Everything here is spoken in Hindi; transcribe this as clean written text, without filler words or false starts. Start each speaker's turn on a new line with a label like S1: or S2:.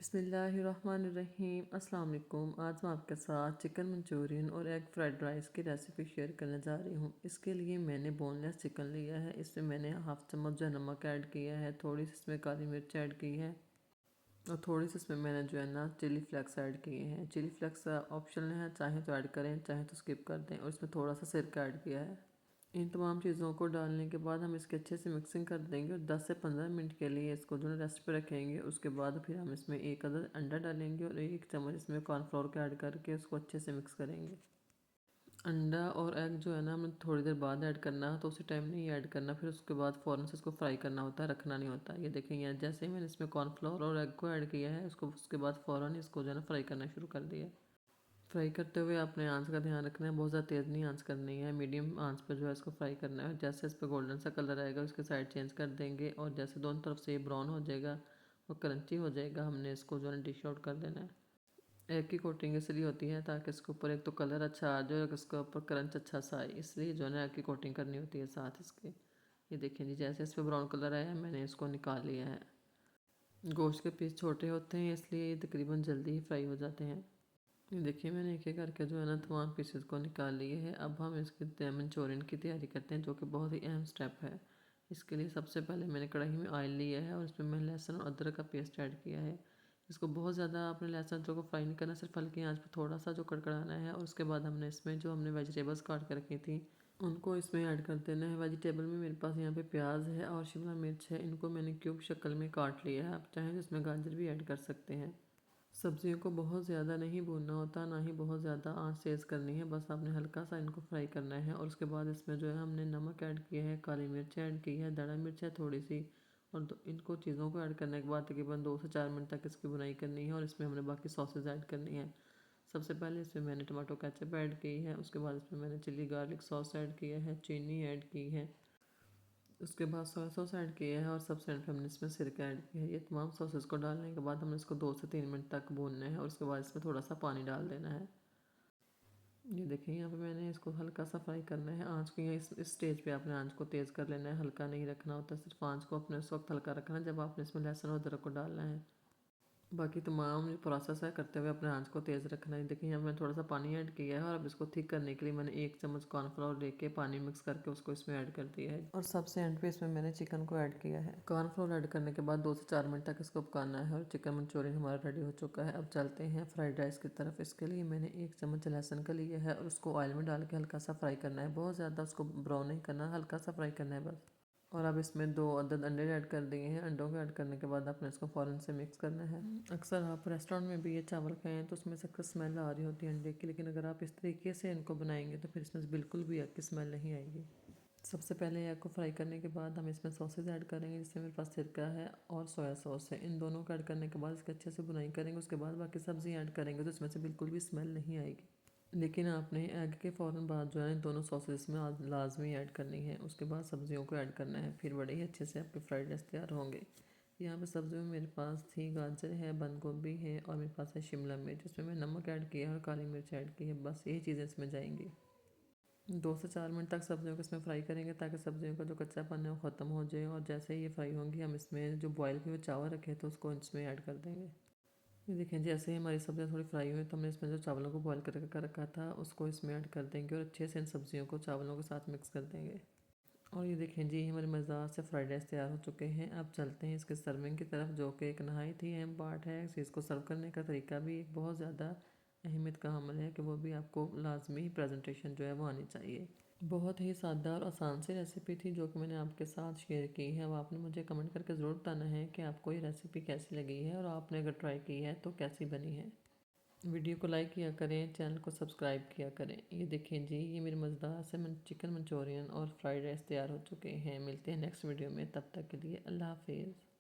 S1: बिस्मिल्लाहिर्रहमानिर्रहीम। अस्सलाम वालेकुम। आज मैं आपके साथ चिकन मंचूरियन और एग फ्राइड राइस की रेसिपी शेयर करने जा रही हूँ। इसके लिए मैंने बोनलेस चिकन लिया है। इसमें मैंने हाफ़ चम्मच जो है नमक ऐड किया है, थोड़ी सी इसमें काली मिर्च ऐड की है और थोड़ी सी इसमें मैंने जो है ना चिली फ्लेक्स ऐड किए हैं। चिली फ्लेक्स ऑप्शनल है, चाहे तो ऐड करें चाहे तो स्किप कर दें। और इसमें थोड़ा सा सिरका ऐड किया है। इन तमाम चीज़ों को डालने के बाद हम इसके अच्छे से मिक्सिंग कर देंगे और 10 से 15 मिनट के लिए इसको जो है रेस्ट पे रखेंगे। उसके बाद फिर हम इसमें एक अदद अंडा डालेंगे और 1 चम्मच इसमें कॉर्नफ्लोर का ऐड करके उसको अच्छे से मिक्स करेंगे। अंडा और एग जो है ना हमें थोड़ी देर बाद ऐड करना है, तो उसी टाइम नहीं ऐड करना, फिर उसके बाद फ़ौरन से इसको फ्राई करना होता है, रखना नहीं होता। ये देखें यार, जैसे ही मैंने इसमें कॉर्नफ्लोर और एग को ऐड किया है उसके बाद फ़ौरन इसको जो है ना फ्राई करना शुरू कर दिया। फ्राई करते हुए आपने आंच का ध्यान रखना है, बहुत ज़्यादा तेज़ नहीं आंच करनी है, मीडियम आंच पर जो है इसको फ्राई करना है। जैसे इस पर गोल्डन सा कलर आएगा उसके साइड चेंज कर देंगे और जैसे दोनों तरफ से ये ब्राउन हो जाएगा और क्रंची हो जाएगा, हमने इसको जो है डिश आउट कर देना है। एग की कोटिंग इसलिए होती है ताकि इसके ऊपर एक तो कलर अच्छा आ जाए और इसके ऊपर क्रंच अच्छा सा आए, इसलिए जो है ना एग की कोटिंग करनी होती है साथ इसके। ये देखिए जी, जैसे इस पर ब्राउन कलर आया है मैंने इसको निकाल लिया है। गोश्त के पीस छोटे होते हैं इसलिए ये तकरीबन जल्दी ही फ्राई हो जाते हैं। ये देखिए मैंने एक एक करके जो है ना तमाम पीसेस को निकाल लिए हैं। अब हम इसके मंचूरियन की तैयारी करते हैं, जो कि बहुत ही अहम स्टेप है। इसके लिए सबसे पहले मैंने कढ़ाई में ऑयल लिया है और इसमें मैंने लहसुन और अदरक का पेस्ट ऐड किया है। इसको बहुत ज़्यादा आपने लहसुन अदरक को फ्राई नहीं करना, सिर्फ हल्की आंच पर थोड़ा सा जो कड़कड़ाना है। और उसके बाद हमने इसमें जो हमने वेजिटेबल्स काट कर रखी थी उनको इसमें ऐड कर देना है। वेजिटेबल में मेरे पास यहाँ पे प्याज है और शिमला मिर्च है, इनको मैंने क्यूब शक्ल में काट लिया है। आप चाहें तो इसमें गाजर भी ऐड कर सकते हैं। सब्जियों को बहुत ज़्यादा नहीं भूनना होता, ना ही बहुत ज़्यादा आंच तेज़ करनी है, बस आपने हल्का सा इनको फ्राई करना है। और उसके बाद इसमें जो है हमने नमक ऐड किया है, काली मिर्च ऐड की है, दड़ा मिर्च है थोड़ी सी, और इनको चीज़ों को ऐड करने के बाद तकरीबन 2 से 4 मिनट तक इसकी भुनाई करनी है। और इसमें हमने बाकी सॉसेज ऐड करनी है। सबसे पहले इसमें मैंने टमाटो केचप ऐड की है, उसके बाद इसमें मैंने चिली गार्लिक सॉस ऐड किया है, चीनी ऐड की है, उसके बाद सोया सॉस ऐड किया है और सबसे एंड पे हमने इसमें सिरका ऐड किया है। ये तमाम सॉसेस को डालने के बाद हमने इसको 2 से 3 मिनट तक भूनना है और उसके बाद इसमें थोड़ा सा पानी डाल देना है। ये देखिए यहाँ पे मैंने इसको हल्का सा फ्राई करना है। आँच को यहाँ इस स्टेज पे आपने आँच को तेज़ कर लेना है, हल्का नहीं रखना होता, सिर्फ आँच को अपने उस वक्त हल्का रखना है जब आपने इसमें लहसुन और अदरक को डालना है। बाकी तमाम जो प्रोसेस है करते हुए अपने आँच को तेज़ रखना है। देखिए यहाँ मैंने थोड़ा सा पानी ऐड किया है और अब इसको थिक करने के लिए मैंने 1 चम्मच कॉर्नफ्लोर लेके पानी मिक्स करके उसको इसमें ऐड कर दिया है और सबसे एंड पे इसमें मैंने चिकन को ऐड किया है। कॉर्नफ्लोर ऐड करने के बाद 2 से 4 मिनट तक इसको पकाना है और चिकन मंचूरियन हमारा रेडी हो चुका है। अब चलते हैं फ्राइड राइस की तरफ। इसके लिए मैंने 1 चम्मच लहसुन का लिया है और उसको ऑयल में डाल के हल्का सा फ्राई करना है, बहुत ज़्यादा उसको ब्राउन नहीं करना, हल्का सा फ्राई करना है बस। और अब इसमें 2 अदद अंडे ऐड कर दिए हैं। अंडों को ऐड करने के बाद आपने इसको फ़ौरन से मिक्स करना है। अक्सर आप रेस्टोरेंट में भी ये चावल खाएं तो उसमें से स्मेल आ रही होती है अंडे की, लेकिन अगर आप इस तरीके से इनको बनाएंगे तो फिर इसमें से बिल्कुल भी एग की स्मेल नहीं आएगी। सबसे पहले एग को फ्राई करने के बाद हम इसमें सॉसेज ऐड करेंगे, जिससे मेरे पास सिरका है और सोया सॉस है। इन दोनों को ऐड करने के बाद इसके अच्छे से बुनाई करेंगे। उसके बाद बाकी सब्ज़ी ऐड करेंगे तो इसमें से बिल्कुल भी स्मेल नहीं आएगी। लेकिन आपने एग के फ़ौरन बाद जो है इन दोनों सॉसेस में लाजमी ऐड करनी है। उसके बाद सब्जियों को ऐड करना है, फिर बड़े ही अच्छे से आपके फ्राइड राइस तैयार होंगे। यहाँ पे सब्जियों में मेरे पास थी गाजर है, बंद गोभी है और मेरे पास है शिमला मिर्च। इसमें मैं नमक ऐड किया है और काली मिर्च ऐड की है, बस यही चीज़ें इसमें जाएंगी। 2 से 4 मिनट तक सब्जियों को इसमें फ्राई करेंगे ताकि सब्जियों का जो कच्चापन है वो ख़त्म हो जाए। और जैसे ही ये फ्राई होंगी हम इसमें जो बॉयल किए हुए चावल रखे थे उसको इसमें ऐड कर देंगे। ये देखें जैसे ही हमारी सब्जियां थोड़ी फ्राई हुई तो हमने इसमें जो चावलों को बॉईल करके कर रखा था उसको इसमें ऐड कर देंगे और अच्छे से इन सब्जियों को चावलों के साथ मिक्स कर देंगे। और ये देखें जी, हमारे मज़ेदार से फ्राइड राइस तैयार हो चुके हैं। अब चलते हैं इसके सर्विंग की तरफ, जो कि एक नहायत ही अहम पार्ट है। इस चीज़ को सर्व करने का तरीका भी एक बहुत ज़्यादा अहमियत का अमल है कि वो भी आपको लाजमी प्रेजेंटेशन जो है वो आनी चाहिए। बहुत ही सादा और आसान सी रेसिपी थी जो कि मैंने आपके साथ शेयर की है। अब आपने मुझे कमेंट करके ज़रूर बताना है कि आपको ये रेसिपी कैसी लगी है और आपने अगर ट्राई की है तो कैसी बनी है। वीडियो को लाइक किया करें, चैनल को सब्सक्राइब किया करें। ये देखें जी, ये मेरे मज़ेदार से चिकन मंचूरियन और फ्राइड राइस तैयार हो चुके हैं। मिलते हैं नेक्स्ट वीडियो में, तब तक के लिए अल्लाह हाफिज़।